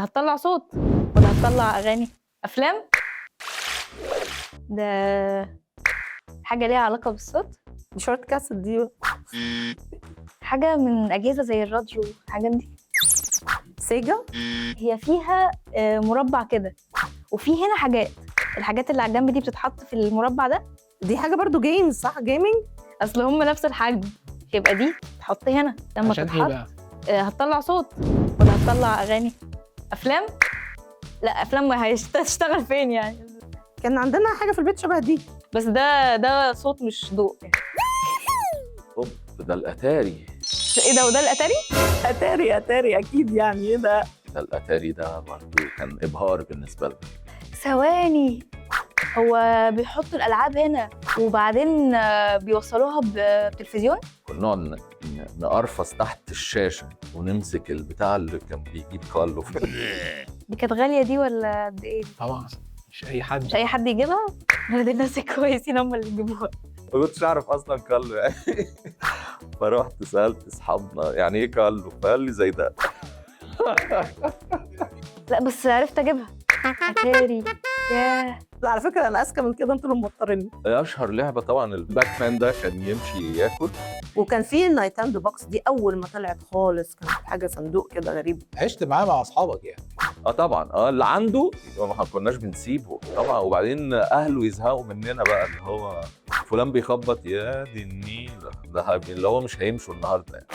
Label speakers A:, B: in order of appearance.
A: هتطلع صوت ولا هتطلع اغاني افلام؟ ده حاجه ليها علاقه بالصوت،
B: دي شورت كاسيت دي.
A: حاجه من اجهزه زي الراديو الحاجات دي.
B: سيجا.
A: هي فيها مربع كده، وفي هنا الحاجات اللي على الجنب دي بتتحط في المربع ده.
B: دي حاجه برضو جيمز، صح؟ جيمنج.
A: اصل هم نفس الحجم، يبقى دي تحط هنا لما
C: عشان ايه
A: تتحط
C: بقى؟
A: هتطلع صوت ولا هتطلع اغاني افلام؟ لا افلام هتشتغل فين يعني؟
B: كان عندنا حاجه في البيت شبه دي.
A: بس ده صوت مش ضوء يعني.
D: اوب، ده الاتاري.
A: ايه ده؟ وده الاتاري؟
B: اتاري اكيد، يعني ايه ده؟
D: ده الاتاري ده برضه كان ابهار بالنسبه لنا.
A: ثواني، هو بيحطوا الالعاب هنا وبعدين بيوصلوها بتلفزيون؟
D: كنا نقعد نقرفص تحت الشاشه ونمسك البتاع اللي كان بيجيب كارلو
A: دي كانت غاليه دي ولا قد ايه؟
C: طبعا مش اي حد.
A: مش اي حد يجيبها. دي الناس الكويسين هم اللي يجيبوها.
D: ما كنتش اعرف اصلا كارلو يعني. فرحت سالت اصحابنا يعني ايه كارلو، فقال لي زي ده.
A: لا بس عرفت اجيبها. اتاري. ياه.
B: لا على فكره انا اذكى من كده، انتوا اللي موتريني.
D: اشهر لعبه طبعا الباك مان ده كان يمشي ياكل.
B: وكان في النايتاندو بوكس دي اول ما طلعت خالص، كانت حاجه صندوق كده غريب.
C: عشت معاه مع اصحابك يعني؟
D: طبعا اللي عنده ما كناش بنسيبه طبعا، وبعدين اهله يزهقوا مننا بقى، اللي هو فلان بيخبط يا دي النيل، ده اللي هو مش هيمشوا النهارده يعني.